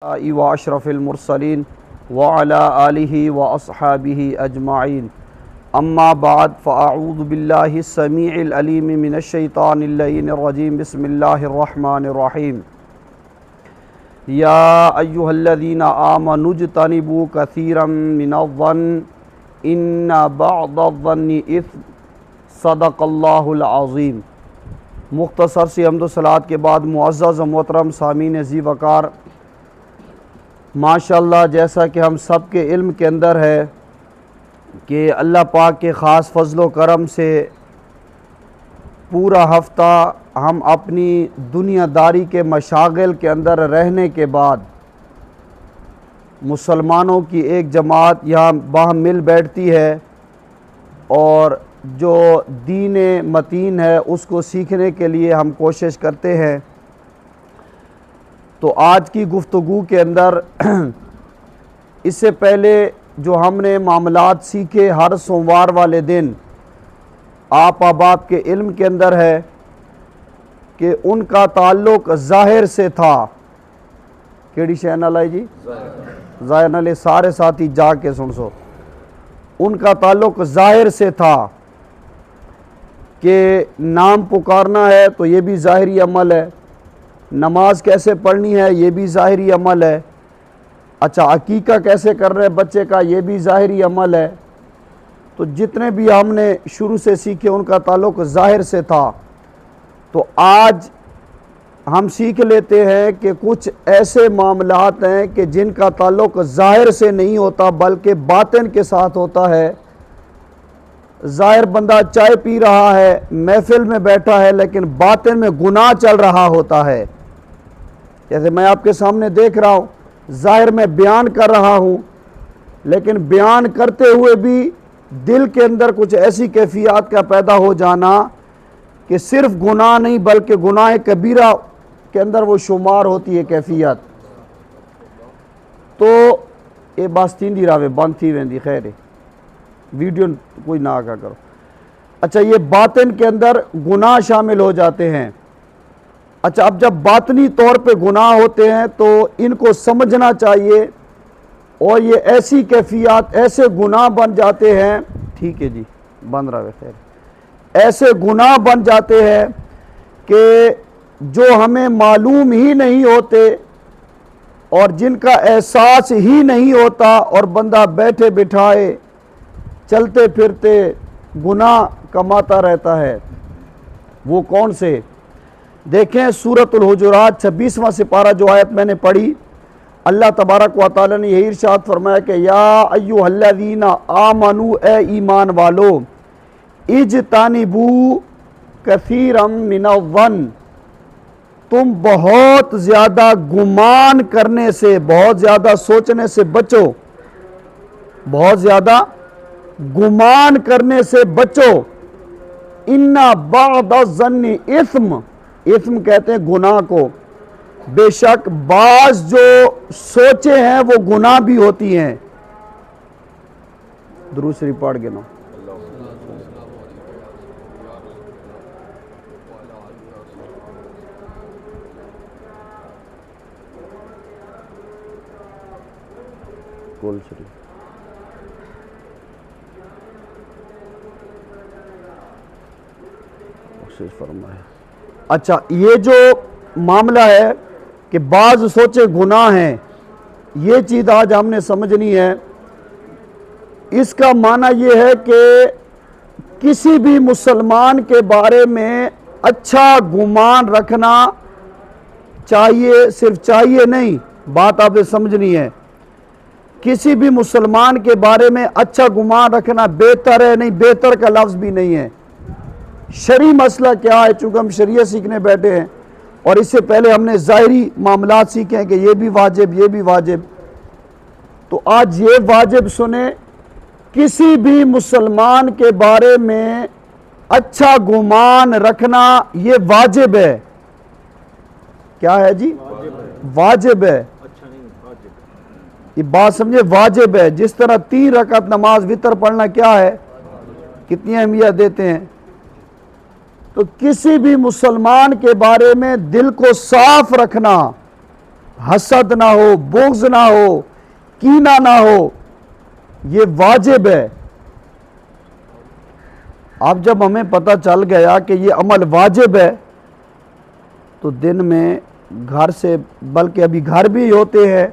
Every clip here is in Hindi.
व अशरफिल मुरसलीन व अला आलिहि व अस्हाबिहि अजमाइन अम्मा बाद फ़अऊज़ु बिल्लाहि समीइल अलीम मिनश शैतानिर रजीम बिस्मिल्लाहिर रहमानिर रहीम या अय्युहल्लज़ीना आमनुज्तनिबू कसीरम मिनज़्ज़न्न इन्ना बअदज़्ज़न्नि इस्म सदक़ल्लाहुल अज़ीम। मुख्तसर सी हम्द व सलात के बाद मुअज़्ज़ज़ व मोहतरम सामीन ज़ी वक़ार, माशाअल्लाह जैसा कि हम सब के इल्म के अंदर है कि अल्लाह पाक के ख़ास फ़ज़्ल करम से पूरा हफ़्ता हम अपनी दुनियादारी के मशागिल के अंदर रहने के बाद मुसलमानों की एक जमात यहाँ बाहम मिल बैठती है और जो दीन मतीन है उसको सीखने के लिए हम कोशिश करते हैं। तो आज की गुफ्तगू के अंदर इससे पहले जो हमने मामलात सीखे हर सोमवार वाले दिन आप अहबाब के इल्म के अंदर है कि उनका ताल्लुक़ ज़ाहिर से था। केड़ी शय नाल है जी? ज़ाहिर नाल सारे साथी जाग के सुन सो। उनका ताल्लुक़ ज़ाहिर से था कि नाम पुकारना है तो ये भी ज़ाहिरी अमल है, नमाज कैसे पढ़नी है ये भी ज़ाहिरी अमल है, अच्छा अकीका कैसे कर रहे हैं बच्चे का ये भी ज़ाहिरी अमल है। तो जितने भी हमने शुरू से सीखे उनका ताल्लुक़ ज़ाहिर से था। तो आज हम सीख लेते हैं कि कुछ ऐसे मामलात हैं कि जिनका ताल्लुक़ ज़ाहिर से नहीं होता बल्कि बातिन के साथ होता है। ज़ाहिर बंदा चाय पी रहा है, महफिल में बैठा है, लेकिन बातिन में गुनाह चल रहा होता है। जैसे मैं आपके सामने देख रहा हूँ, ज़ाहिर में बयान कर रहा हूँ, लेकिन बयान करते हुए भी दिल के अंदर कुछ ऐसी कैफियत का पैदा हो जाना कि सिर्फ गुनाह नहीं बल्कि गुनाह कबीरा के अंदर वो शुमार होती है कैफियत। तो ये बस थींदी रहे, बंद थी वेंदी। खैर है, वीडियो कोई ना आगा करो। अच्छा, ये बातिन के अंदर गुनाह शामिल हो जाते हैं। अच्छा, अब जब बातनी तौर पे गुनाह होते हैं तो इनको समझना चाहिए और ये ऐसी कैफियत ऐसे गुनाह बन जाते हैं, ठीक है जी बंद रहा है, खैर ऐसे गुनाह बन जाते हैं कि जो हमें मालूम ही नहीं होते और जिनका एहसास ही नहीं होता और बंदा बैठे बिठाए चलते फिरते गुनाह कमाता रहता है। वो कौन से? देखें सूरतुल हुजुरात 26वां सिपारा जो आयत मैंने पढ़ी, अल्लाह तबारक व तआला ने यही इरशाद फरमाया कि या अय्युहल्लज़ीना आमनू, ए ईमान वालो, इज्तनिबू कसीरम मिनज़्ज़न्न, तुम बहुत ज़्यादा गुमान करने से, बहुत ज़्यादा सोचने से बचो, बहुत ज़्यादा गुमान करने से बचो। इन्ना बअदज़्ज़न्नि इस्म, इस्म कहते हैं गुनाह को, बेशक बाज जो सोचे हैं वो गुनाह भी होती हैं। दुरूद शरीफ पढ़ के ना। कुल शरीफ फरमाया। अच्छा, ये जो मामला है कि बाज सोचे गुनाह हैं, ये चीज़ आज हमने समझनी है। इसका माना ये है कि किसी भी मुसलमान के बारे में अच्छा गुमान रखना चाहिए, सिर्फ चाहिए नहीं, बात आपने समझनी है। किसी भी मुसलमान के बारे में अच्छा गुमान रखना बेहतर है, नहीं बेहतर का लफ्ज़ भी नहीं है। शरी मसला क्या है, चूँकि हम शरीयत सीखने बैठे हैं और इससे पहले हमने ज़ाहिरी मामलात सीखे हैं कि ये भी वाजिब ये भी वाजिब, तो आज ये वाजिब सुने, किसी भी मुसलमान के बारे में अच्छा गुमान रखना ये वाजिब है। क्या है जी? वाजिब है। ये बात समझे, वाजिब है। जिस तरह 3 रकात नमाज वितर पढ़ना क्या है, कितनी अहमियत देते हैं। तो किसी भी मुसलमान के बारे में दिल को साफ रखना हसद ना हो, बुग़्ज़ ना हो, कीना ना हो, ये वाजिब है। अब जब हमें पता चल गया कि ये अमल वाजिब है, तो दिन में घर से, बल्कि अभी घर भी होते हैं,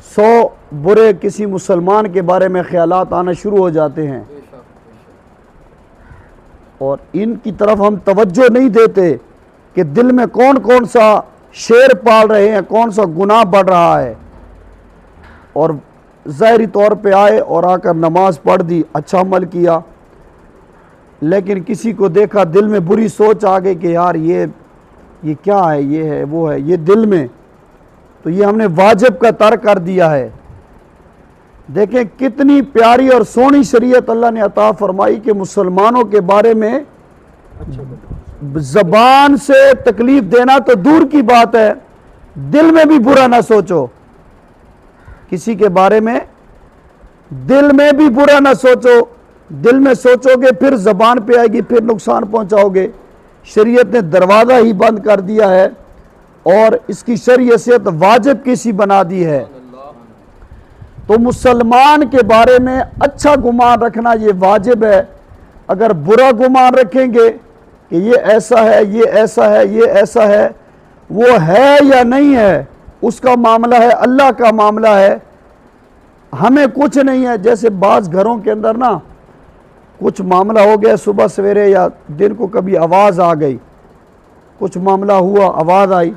100 बुरे किसी मुसलमान के बारे में ख्यालात आना शुरू हो जाते हैं, और इनकी तरफ हम तवज्जो नहीं देते कि दिल में कौन कौन सा शेर पाल रहे हैं, कौन सा गुनाह बढ़ रहा है। और ज़ाहिरी तौर पे आए और आकर नमाज पढ़ दी, अच्छा अमल किया, लेकिन किसी को देखा दिल में बुरी सोच आ गई कि यार ये क्या है, ये है, वो है, ये दिल में, तो ये हमने वाजिब का तर्क कर दिया है। देखें कितनी प्यारी और सोहनी शरीयत अल्लाह ने अता फरमाई कि मुसलमानों के बारे में ज़बान से तकलीफ देना तो दूर की बात है, दिल में भी बुरा ना सोचो, किसी के बारे में दिल में भी बुरा ना सोचो। दिल में सोचोगे फिर ज़बान पे आएगी, फिर नुकसान पहुंचाओगे। शरीयत ने दरवाज़ा ही बंद कर दिया है और इसकी शरीयत वाजिब किसी बना दी है। तो मुसलमान के बारे में अच्छा गुमान रखना ये वाजिब है। अगर बुरा गुमान रखेंगे कि ये ऐसा है, ये ऐसा है, ये ऐसा है, वो है या नहीं है उसका मामला है, अल्लाह का मामला है, हमें कुछ नहीं है। जैसे बाज़ घरों के अंदर ना कुछ मामला हो गया सुबह सवेरे या दिन को, कभी आवाज़ आ गई, कुछ मामला हुआ, आवाज़ आई,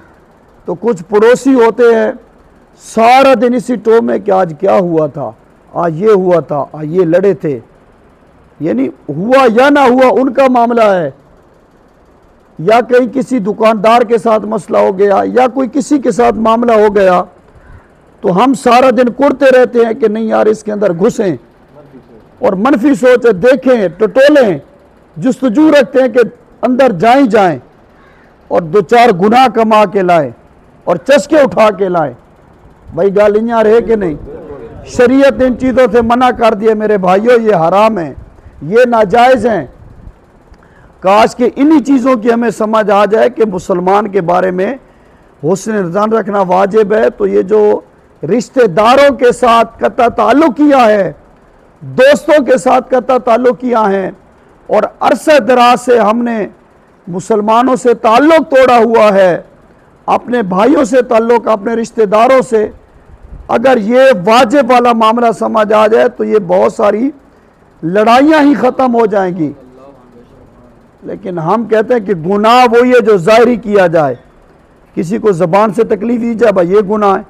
तो कुछ पड़ोसी होते हैं सारा दिन इसी टो में कि आज क्या हुआ था, आज ये हुआ था, आज ये लड़े थे, यानी हुआ या ना हुआ उनका मामला है। या कहीं किसी दुकानदार के साथ मसला हो गया या कोई किसी के साथ मामला हो गया, तो हम सारा दिन कुड़ते रहते हैं कि नहीं यार इसके अंदर घुसें और मनफी सोच देखें, टटोलें, जुस्तजू रखते हैं कि अंदर जाएं जाएं और 2-4 गुनाह कमा के लाएं और चस्के उठा के लाएं। भाई गालियाँ रहे कि नहीं? शरीयत इन चीज़ों से मना कर दिया मेरे भाइयों, ये हराम है, ये नाजायज़ हैं। काश कि इन्हीं चीज़ों की हमें समझ आ जाए कि मुसलमान के बारे में हुस्न ज़न रखना वाजिब है। तो ये जो रिश्तेदारों के साथ कता ताल्लुकियाँ हैं, दोस्तों के साथ कता ताल्लुकियाँ हैं, और अरसे दराज से हमने मुसलमानों से ताल्लुक़ तोड़ा हुआ है, अपने भाइयों से ताल्लुक़, अपने रिश्तेदारों से, अगर ये वाजिब वाला मामला समझ आ जाए तो ये बहुत सारी लड़ाइयाँ ही ख़त्म हो जाएंगी। लेकिन हम कहते हैं कि गुनाह वो ये जो ज़ाहिरी किया जाए, किसी को ज़बान से तकलीफ़ दी जाए, भाई ये गुनाह है।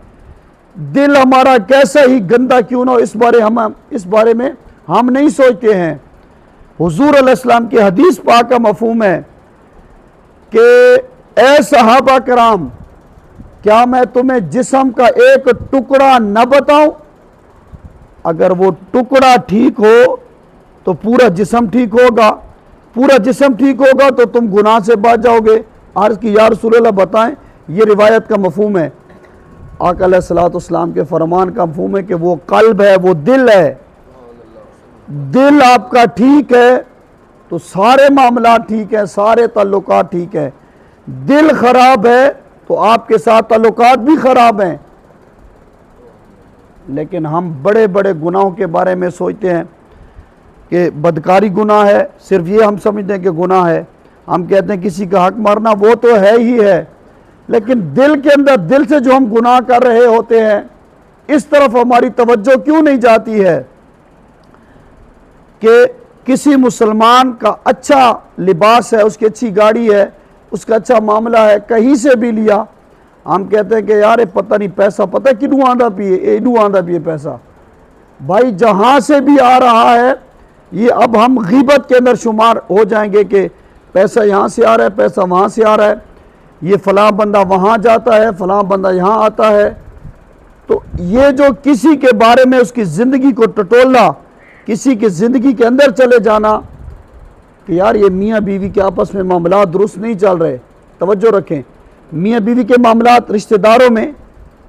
दिल हमारा कैसा ही गंदा क्यों ना हो, इस बारे में हम नहीं सोचते हैं। हुजूर अलैहिस्सलाम की हदीस पाक का मफ़हूम है कि ए सहाबा कराम, क्या मैं तुम्हें जिस्म का एक टुकड़ा न बताऊं? अगर वो टुकड़ा ठीक हो तो पूरा जिस्म ठीक होगा, पूरा जिस्म ठीक होगा तो तुम गुनाह से बच जाओगे। अर्ज़ की या रसूलल्लाह बताएं, ये रिवायत का मफ़हूम है। आका अलैहिस्सलाम के फरमान का मफ़हूम है कि वो कल्ब है, वो दिल है। दिल आपका ठीक है तो सारे मामला ठीक है, सारे ताल्लुकात ठीक है। दिल खराब है तो आपके साथ ताल्लुकात भी खराब हैं। लेकिन हम बड़े बड़े गुनाहों के बारे में सोचते हैं कि बदकारी गुनाह है, सिर्फ ये हम समझते हैं कि गुनाह है। हम कहते हैं किसी का हक मारना वो तो है ही है, लेकिन दिल के अंदर, दिल से जो हम गुनाह कर रहे होते हैं, इस तरफ हमारी तवज्जो क्यों नहीं जाती है कि किसी मुसलमान का अच्छा लिबास है, उसकी अच्छी गाड़ी है, उसका अच्छा मामला है, कहीं से भी लिया, हम कहते हैं कि यार ये पता नहीं पैसा, पता है किनू आंदा पिए, एडू आंदा पिए पैसा। भाई जहाँ से भी आ रहा है ये अब हम गीबत के अंदर शुमार हो जाएंगे कि पैसा यहाँ से आ रहा है, पैसा वहाँ से आ रहा है, ये फ़लाँ बंदा वहाँ जाता है, फ़लाँ बंदा यहाँ आता है। तो ये जो किसी के बारे में उसकी ज़िंदगी को टटोलना, किसी की ज़िंदगी के अंदर चले जाना कि यार ये मियाँ बीवी के आपस में मामला दुरुस्त नहीं चल रहे, तवज्जो रखें, मियाँ बीवी के मामला रिश्तेदारों में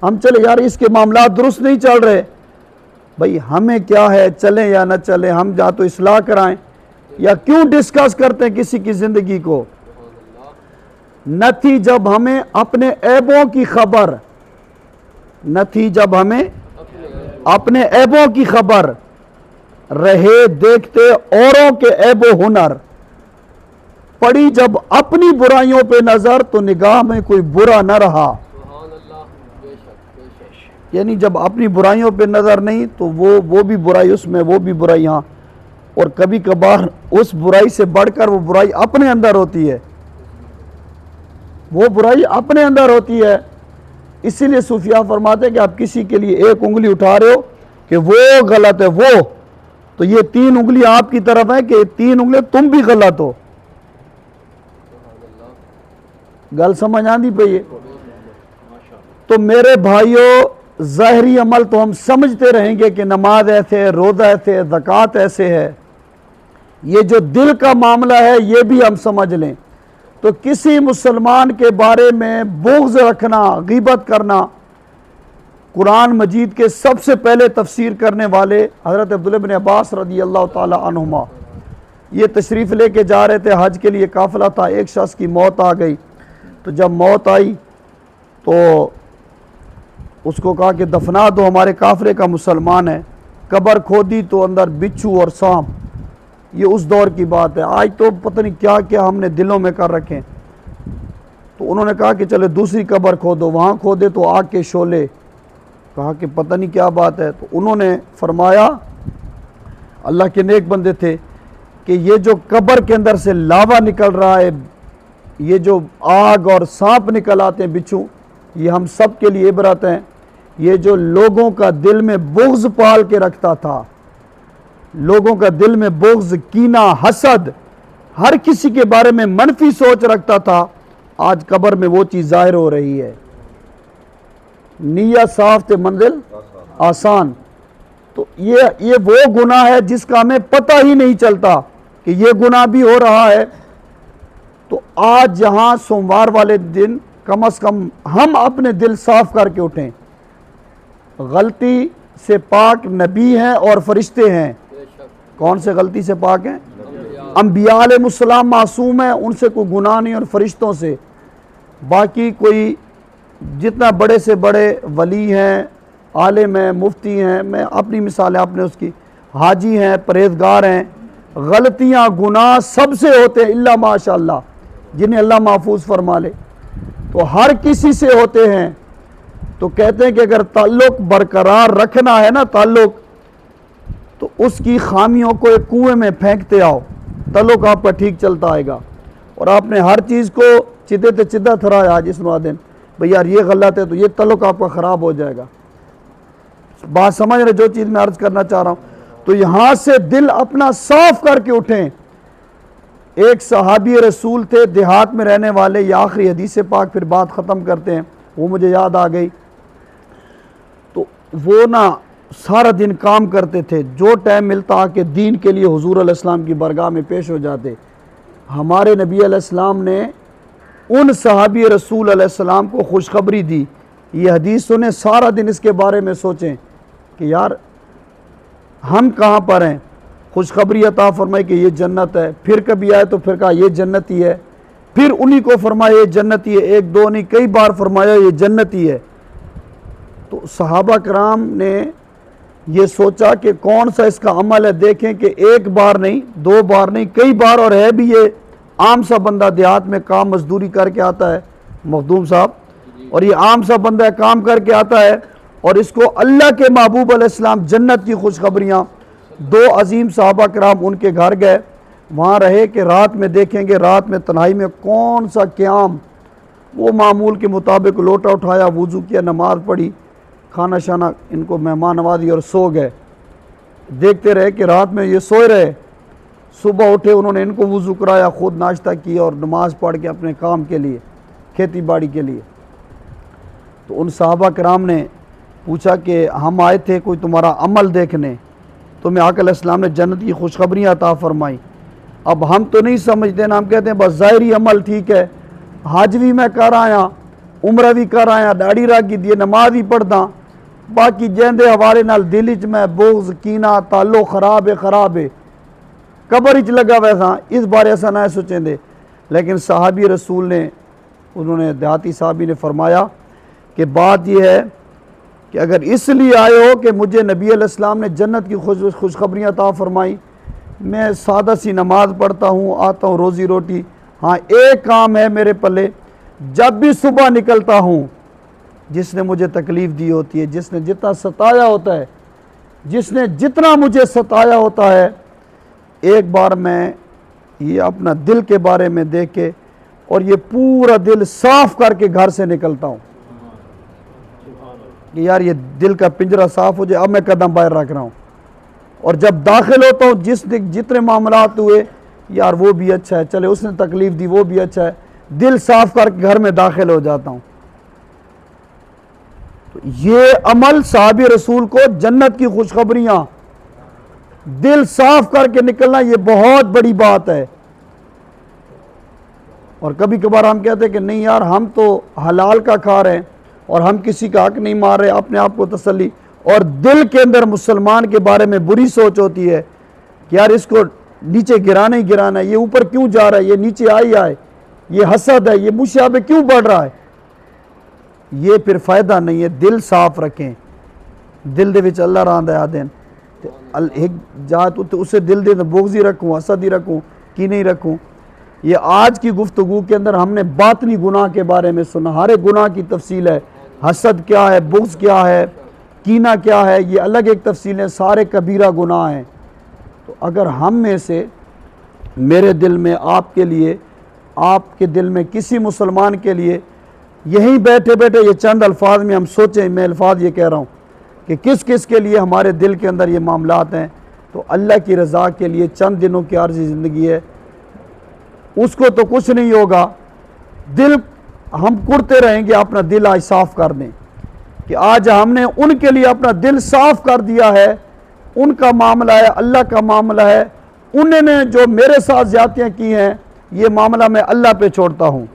हम चले, यार इसके मामला दुरुस्त नहीं चल रहे, भाई हमें क्या है, चलें या न चलें, हम या तो इस्लाह कराएं, या क्यों डिस्कस करते हैं किसी की ज़िंदगी को। न थी जब हमें अपने ऐबों की खबर न थी जब हमें अपने ऐबों की खबर, रहे देखते औरों के ऐबो हुनर, पड़ी जब अपनी बुराइयों पे नजर तो निगाह में कोई बुरा न रहा। यानी जब अपनी बुराइयों पे नजर नहीं तो वो भी बुराई उसमें, वो भी बुराई यहाँ, और कभी कभार उस बुराई से बढ़कर वो बुराई अपने अंदर होती है, वो बुराई अपने अंदर होती है। इसीलिए सूफिया फरमाते हैं कि आप किसी के लिए एक उंगली उठा रहे हो कि वो गलत है, वो तो ये 3 उंगली आपकी तरफ है कि 3 उंगली तुम भी गलत हो। गल समझ आंदी पे ये? तो मेरे भाइयों, ज़ाहिरी अमल तो हम समझते रहेंगे कि नमाज ऐसे है, रोज़ा ऐसे है, ज़कात ऐसे है। ये जो दिल का मामला है ये भी हम समझ लें। तो किसी मुसलमान के बारे में बुग़्ज़ रखना, ग़ीबत करना, कुरान मजीद के सबसे पहले तफसीर करने वाले हज़रत अब्दुल्लाह बिन अब्बास रज़ी अल्लाह ताला अन्हुमा, ये तशरीफ़ लेके जा रहे थे, हज के लिए काफ़िला था, एक शख्स की मौत आ गई। तो जब मौत आई तो उसको कहा कि दफना दो, हमारे काफ़िले का मुसलमान है। कब्र खोदी तो अंदर बिच्छू और सांप, ये उस दौर की बात है। आज तो पता नहीं क्या क्या हमने दिलों में कर रखे। तो उन्होंने कहा कि चले दूसरी कब्र खोदो, वहाँ खोदे तो आग के शोले, कहा कि पता नहीं क्या बात है। तो उन्होंने फरमाया, अल्लाह के नेक बंदे थे, कि ये जो कब्र के अंदर से लावा निकल रहा है, ये जो आग और सांप निकल आते हैं, बिच्छू, ये हम सब के लिए इबरत हैं। ये जो लोगों का दिल में बुग़्ज़ पाल के रखता था, लोगों का दिल में बुग़्ज़, कीना, हसद, हर किसी के बारे में मनफी सोच रखता था, आज कब्र में वो चीज़ ज़ाहिर हो रही है। नियत साफ ते मंजिल आसान। तो ये वो गुनाह है जिसका हमें पता ही नहीं चलता कि ये गुनाह भी हो रहा है। तो आज जहां सोमवार वाले दिन कम से कम हम अपने दिल साफ करके उठें। गलती से पाक नबी हैं और फरिश्ते हैं। कौन से गलती से पाक हैं? अंबिया अलैहिस्सलाम मासूम है, उनसे कोई गुनाह नहीं, और फरिश्तों से। बाकी कोई जितना बड़े से बड़े वली हैं, आलिम हैं, मुफ्ती हैं, मैं अपनी मिसाल है, आपने उसकी, हाजी हैं, परहेजगार हैं, गलतियां गुनाह सबसे होते हैं इल्ला माशाअल्लाह, जिन्हें अल्लाह महफूज फरमा ले। तो हर किसी से होते हैं। तो कहते हैं कि अगर ताल्लुक बरकरार रखना है ना, ताल्लुक, तो उसकी खामियों को एक कुएं में फेंकते आओ, ताल्लुक आपका ठीक चलता आएगा। और आपने हर चीज़ को चिदे ते चिदा थराया जिस दिन, भाई यार ये गलत है, तो ये ताल्लुक आपका ख़राब हो जाएगा। बात समझ रहे जो चीज़ मैं अर्ज़ करना चाह रहा हूँ? तो यहाँ से दिल अपना साफ करके उठें। एक सहाबी रसूल थे, देहात में रहने वाले, ये आखिरी हदीस पाक फिर बात ख़त्म करते हैं, वो मुझे याद आ गई। तो वो ना सारा दिन काम करते थे, जो टाइम मिलता आके दीन के लिए हुजूर अलैहिस्सलाम की बरगाह में पेश हो जाते। हमारे नबी अलैहिस्सलाम ने उन सहाबी रसूल अलैहिस्सलाम को खुशखबरी दी। ये हदीस सुने, सारा दिन इसके बारे में सोचें कि यार हम कहाँ पर हैं। खुशखबरी अता फरमाई कि ये जन्नत है, फिर कभी आए तो फिर कहा ये जन्नती है, फिर उन्हीं को फरमाया ये जन्नती है, एक दो नहीं कई बार फरमाया ये जन्नती है। तो सहाबा कराम ने ये सोचा कि कौन सा इसका अमल है, देखें कि एक बार नहीं, 2 बार नहीं, कई बार, और है भी ये आम सा बंदा, देहात में काम मजदूरी करके आता है मखदूम साहब, और ये आम सा बंदा है, काम करके आता है, और इसको अल्लाह के महबूब अलैहिस्सलाम जन्नत की खुशखबरियाँ। 2 अजीम सहाबा कराम उनके घर गए, वहाँ रहे कि रात में देखेंगे, रात में तन्हाई में कौन सा क़याम। वो मामूल के मुताबिक लोटा उठाया, वुज़ू किया, नमाज पढ़ी, खाना शाना इनको मेहमान नवाजी, और सो गए। देखते रहे कि रात में ये सोए रहे। सुबह उठे, उन्होंने इनको वुज़ू कराया, ख़ुद नाश्ता किया और नमाज़ पढ़ के अपने काम के लिए, खेती बाड़ी के लिए। तो उन सहाबा कराम ने पूछा कि हम आए थे कोई तुम्हारा अमल देखने, तुम्हें आका अलैहिस्सलाम ने जन्नत की खुशखबरियाँ अता फरमाई। अब हम तो नहीं समझते ना, हम कहते हैं बस ज़ाहिरी अमल ठीक है, हज भी मैं कर आया, उम्र भी कर आया, दाढ़ी रखी दी, नमाज भी पढ़दा, बाकी जैंदे हवाले नाल दिल च मैं बुग़्ज़, कीना, ताल्लुक खराब है, कबर च लगा वैसा, इस बारे ऐसा ना सोचेंदे। लेकिन सहाबी रसूल ने, उन्होंने देहाती साहबी ने फरमाया कि बात यह है कि अगर इसलिए आए हो कि मुझे नबी अलैहिस्सलाम ने जन्नत की खुशखबरियाँ अता फरमाई, मैं सादा सी नमाज पढ़ता हूँ, आता हूँ रोज़ी रोटी। हाँ, एक काम है मेरे पल्ले, जब भी सुबह निकलता हूँ, जिसने मुझे तकलीफ़ दी होती है, जिसने जितना सताया होता है, जिसने जितना मुझे सताया होता है, एक बार मैं ये अपना दिल के बारे में देख के और ये पूरा दिल साफ़ करके घर से निकलता हूँ कि यार ये दिल का पिंजरा साफ़ हो जाए, अब मैं कदम बाहर रख रहा हूँ। और जब दाखिल होता हूँ, जितने मामलात हुए, यार वो भी अच्छा है, चले उसने तकलीफ़ दी वो भी अच्छा है, दिल साफ़ करके घर में दाखिल हो जाता हूँ। तो ये अमल साहबी रसूल को जन्नत की खुशखबरियाँ, दिल साफ़ करके निकलना, ये बहुत बड़ी बात है। और कभी कभार हम कहते हैं कि नहीं यार, हम तो हलाल का खा रहे हैं और हम किसी का हक नहीं मार रहे, अपने आप को तसल्ली। और दिल के अंदर मुसलमान के बारे में बुरी सोच होती है कि यार इसको नीचे गिराना ही गिराना है, ये ऊपर क्यों जा रहा है, ये नीचे आई आए, ये हसद है, ये मुशाबे क्यों बढ़ रहा है। ये फिर फ़ायदा नहीं है। दिल साफ रखें, दिल दे विच अल्लाह रहांदा है दिन एक जात उत्ते उसे दिल दे बोगजी रखूँ, हसद ही रखूँ कि नहीं रखूँ। ये आज की गुफ्तगू के अंदर हमने बातनी गुनाह के बारे में सुना, हर एक गुनाह की तफसील है, हसद क्या है, बुग़्ज़ क्या है, कीना क्या है, ये अलग एक तफसील है, सारे कबीरा गुनाह हैं। तो अगर हम में से, मेरे दिल में, आपके लिए, आपके दिल में, किसी मुसलमान के लिए, यहीं बैठे बैठे ये चंद अल्फाज में हम सोचें, मैं अल्फाज ये कह रहा हूँ कि किस किस के लिए हमारे दिल के अंदर ये मामलात हैं, तो अल्लाह की रज़ा के लिए चंद दिनों की आर्ज़ी ज़िंदगी है, उसको तो कुछ नहीं होगा। दिल हम कुड़ते रहेंगे, अपना दिल आज साफ़ कर दें कि आज हमने उनके लिए अपना दिल साफ़ कर दिया है, उनका मामला है, अल्लाह का मामला है। उन्होंने जो मेरे साथ ज़्यादतियाँ की हैं, ये मामला मैं अल्लाह पे छोड़ता हूँ।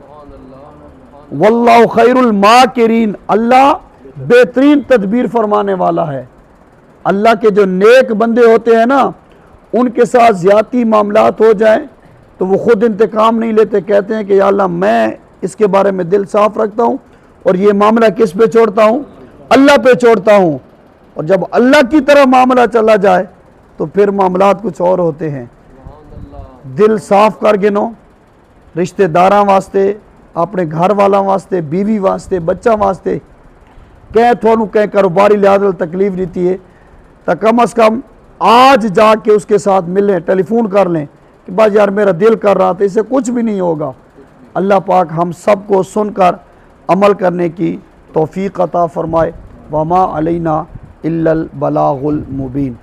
वल्लाहु खैरुल माकिरीन, अल्लाह बेहतरीन तदबीर फरमाने वाला है। अल्लाह के जो नेक बंदे होते हैं ना, उनके साथ ज़्यादती मामलात हो जाएं तो वो ख़ुद इंतकाम नहीं लेते, कहते हैं कि या अल्लाह मैं इसके बारे में दिल साफ़ रखता हूँ और ये मामला किस पे छोड़ता हूँ, अल्लाह पे छोड़ता हूँ। और जब अल्लाह की तरफ मामला चला जाए तो फिर मामलात कुछ और होते हैं। दिल साफ़ कर गिनो, रिश्तेदारां वास्ते, अपने घर वालों वास्ते, बीवी वास्ते, बच्चा वास्ते, कह थोनू कह कारोबारी लिहाज तकलीफ देती है तो कम अज़ कम आज जाके उसके साथ मिलें, टेलीफोन कर लें कि बस यार मेरा दिल कर रहा था, इससे कुछ भी नहीं होगा। अल्लाह पाक हम सब को सुनकर अमल करने की तौफीक अता फरमाए। वमा अलैना इल्लल बलागुल मुबीन।